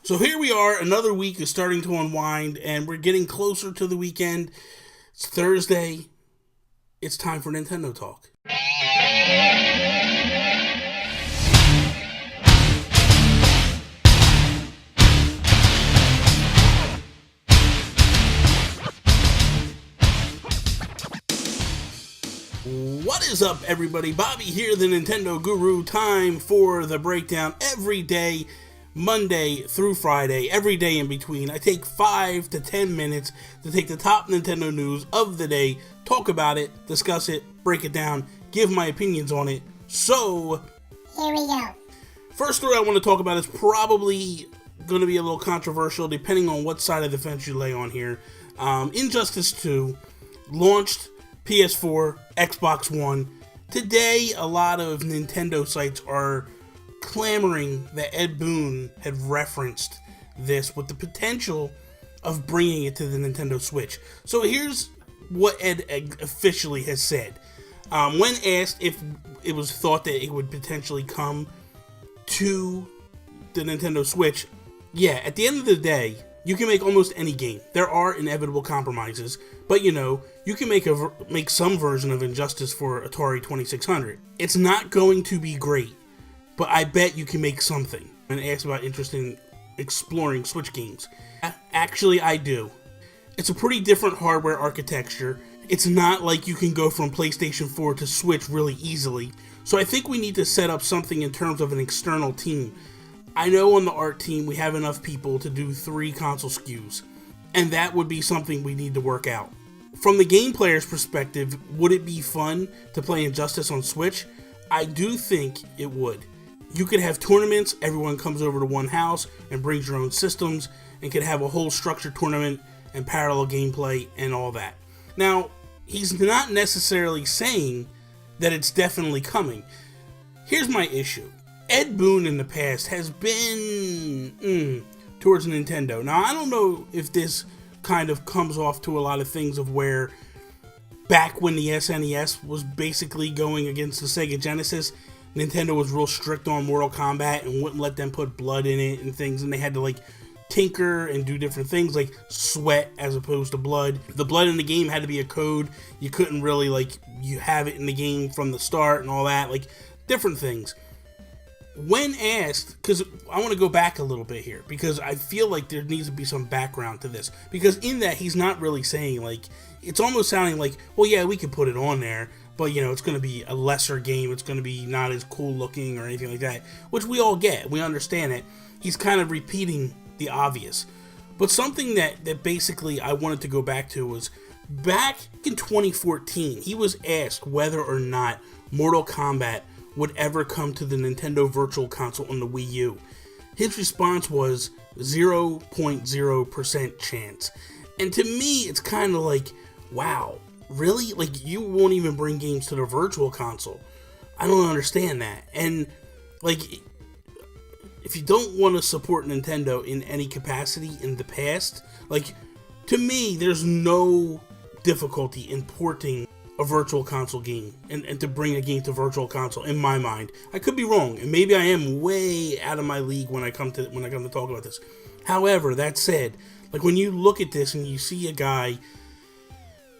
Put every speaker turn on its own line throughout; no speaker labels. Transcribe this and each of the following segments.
So here we are, another week is starting to unwind, and we're getting closer to the weekend. It's Thursday. It's time for Nintendo Talk. What is up, everybody? Bobby here, the Nintendo Guru. Time for the breakdown every day, Monday through Friday, every day in between. I take 5 to 10 minutes to take the top Nintendo news of the day, talk about it, discuss it, break it down, give my opinions on it. So,
here we go.
First story I want to talk about is probably going to be a little controversial depending on what side of the fence you lay on here. Injustice 2 launched PS4, Xbox One. Today, a lot of Nintendo sites are clamoring that Ed Boon had referenced this with the potential of bringing it to the Nintendo Switch. So here's what Ed officially has said. When asked if it was thought that it would potentially come to the Nintendo Switch, yeah, at the end of the day, you can make almost any game. There are inevitable compromises, but you can make some version of Injustice for Atari 2600. It's not going to be great, but I bet you can make something. And asked about interest in exploring Switch games. Actually, I do. It's a pretty different hardware architecture. It's not like you can go from PlayStation 4 to Switch really easily. So I think we need to set up something in terms of an external team. I know on the art team we have enough people to do 3 console SKUs, and that would be something we need to work out. From the game player's perspective, would it be fun to play Injustice on Switch? I do think it would. You could have tournaments, everyone comes over to one house and brings your own systems, and could have a whole structured tournament and parallel gameplay and all that. Now, he's not necessarily saying that it's definitely coming. Here's my issue. Ed Boon in the past has been towards Nintendo. Now, I don't know if this kind of comes off to a lot of things of where back when the SNES was basically going against the Sega Genesis, Nintendo was real strict on Mortal Kombat and wouldn't let them put blood in it and things, and they had to tinker and do different things like sweat as opposed to blood. The blood in the game had to be a code. You couldn't really you have it in the game from the start and all that, different things. When asked, because I want to go back a little bit here, because I feel like there needs to be some background to this, because in that he's not really saying, it's almost sounding like, well, yeah, we could put it on there, but it's going to be a lesser game, it's going to be not as cool looking or anything like that, which we all get, we understand it. He's kind of repeating the obvious. But something that basically I wanted to go back to was, back in 2014, he was asked whether or not Mortal Kombat would ever come to the Nintendo Virtual Console on the Wii U. His response was 0.0% chance. And to me, it's kind of wow, really? You won't even bring games to the Virtual Console? I don't understand that. And, if you don't want to support Nintendo in any capacity in the past, to me, there's no difficulty in porting a Virtual Console game and to bring a game to Virtual Console, in my mind. I could be wrong, and maybe I am way out of my league when I come to talk about this. However, that said, when you look at this and you see a guy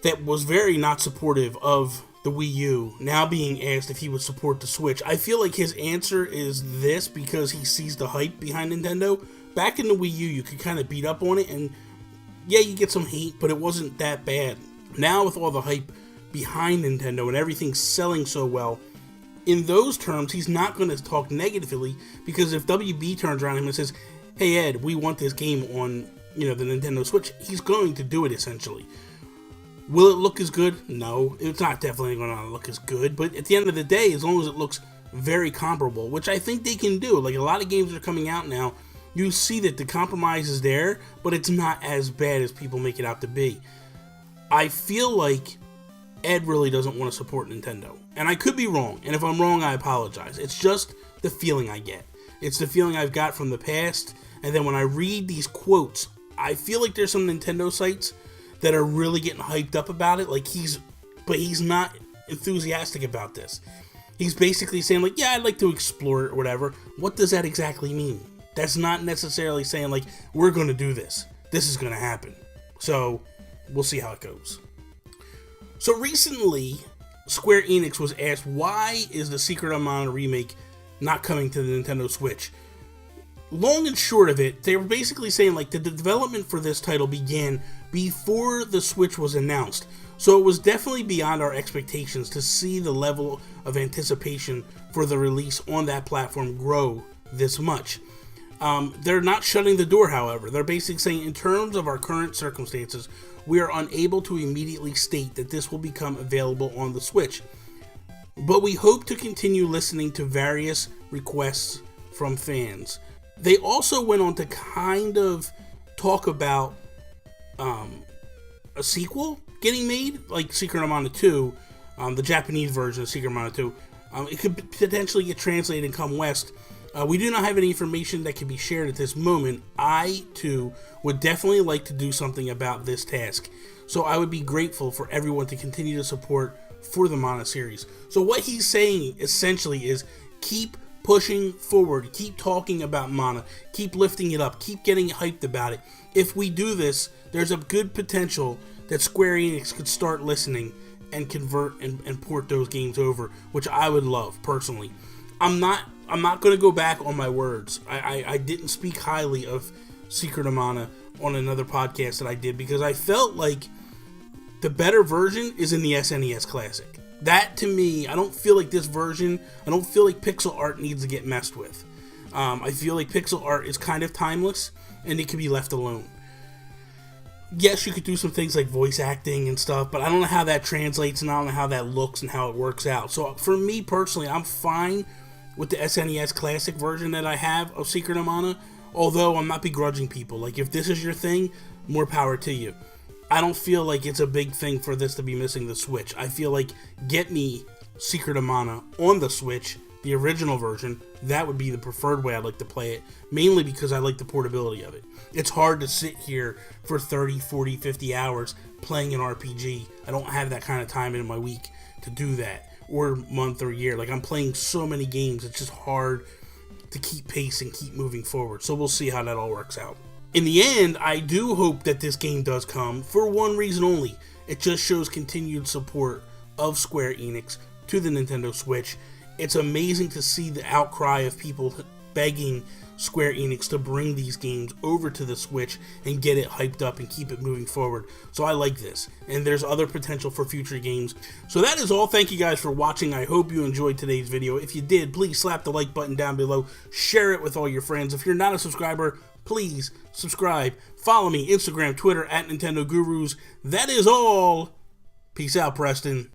that was very not supportive of the Wii U now being asked if he would support the Switch, I feel like his answer is this because he sees the hype behind Nintendo. Back in the Wii U, you could kind of beat up on it, and yeah, you get some hate, but it wasn't that bad. Now with all the hype behind Nintendo and everything selling so well, in those terms, he's not going to talk negatively, because if WB turns around him and says, hey Ed, we want this game on the Nintendo Switch, he's going to do it essentially. Will it look as good? No, it's not definitely going to look as good, but at the end of the day, as long as it looks very comparable, which I think they can do, a lot of games are coming out now, you see that the compromise is there, but it's not as bad as people make it out to be. I feel like Ed really doesn't want to support Nintendo, and I could be wrong, and if I'm wrong, I apologize. It's just the feeling I get. It's the feeling I've got from the past, and then when I read these quotes, I feel like there's some Nintendo sites that are really getting hyped up about it, but he's not enthusiastic about this. He's basically saying, yeah, I'd like to explore it or whatever. What does that exactly mean? That's not necessarily saying, like, we're going to do this. This is going to happen. So, we'll see how it goes. So, recently, Square Enix was asked, why is the Secret of Mana remake not coming to the Nintendo Switch? Long and short of it, they were basically saying, like, the development for this title began before the Switch was announced. So it was definitely beyond our expectations to see the level of anticipation for the release on that platform grow this much. They're not shutting the door, however. They're basically saying, in terms of our current circumstances, we are unable to immediately state that this will become available on the Switch. But we hope to continue listening to various requests from fans. They also went on to kind of talk about a sequel getting made, like Secret of Mana 2, the Japanese version of Secret of Mana 2. It could potentially get translated and come west. We do not have any information that can be shared at this moment. I, too, would definitely like to do something about this task. So I would be grateful for everyone to continue to support for the Mana series. So what he's saying, essentially, is keep pushing forward, keep talking about Mana, keep lifting it up, keep getting hyped about it. If we do this, there's a good potential that Square Enix could start listening and convert and port those games over, which I would love, personally. I'm not going to go back on my words. I didn't speak highly of Secret of Mana on another podcast that I did because I felt like the better version is in the SNES Classic. That, to me, I don't feel like this version, I don't feel like pixel art needs to get messed with. I feel like pixel art is kind of timeless, and it can be left alone. Yes, you could do some things like voice acting and stuff, but I don't know how that translates, and I don't know how that looks and how it works out. So, for me, personally, I'm fine with the SNES Classic version that I have of Secret of Mana, although I'm not begrudging people. Like, if this is your thing, more power to you. I don't feel like it's a big thing for this to be missing the Switch. I feel like, get me Secret of Mana on the Switch, the original version. That would be the preferred way I'd like to play it, mainly because I like the portability of it. It's hard to sit here for 30, 40, 50 hours playing an RPG. I don't have that kind of time in my week to do that, or month or year. Like, I'm playing so many games, it's just hard to keep pace and keep moving forward. So we'll see how that all works out. In the end, I do hope that this game does come for one reason only. It just shows continued support of Square Enix to the Nintendo Switch. It's amazing to see the outcry of people begging Square Enix to bring these games over to the Switch and get it hyped up and keep it moving forward. So I like this, and there's other potential for future games. So that is all. Thank you guys for watching. I hope you enjoyed today's video. If you did, please slap the like button down below. Share it with all your friends. If you're not a subscriber, please subscribe. Follow me, Instagram, Twitter, @Nintendo Gurus. That is all. Peace out, Preston.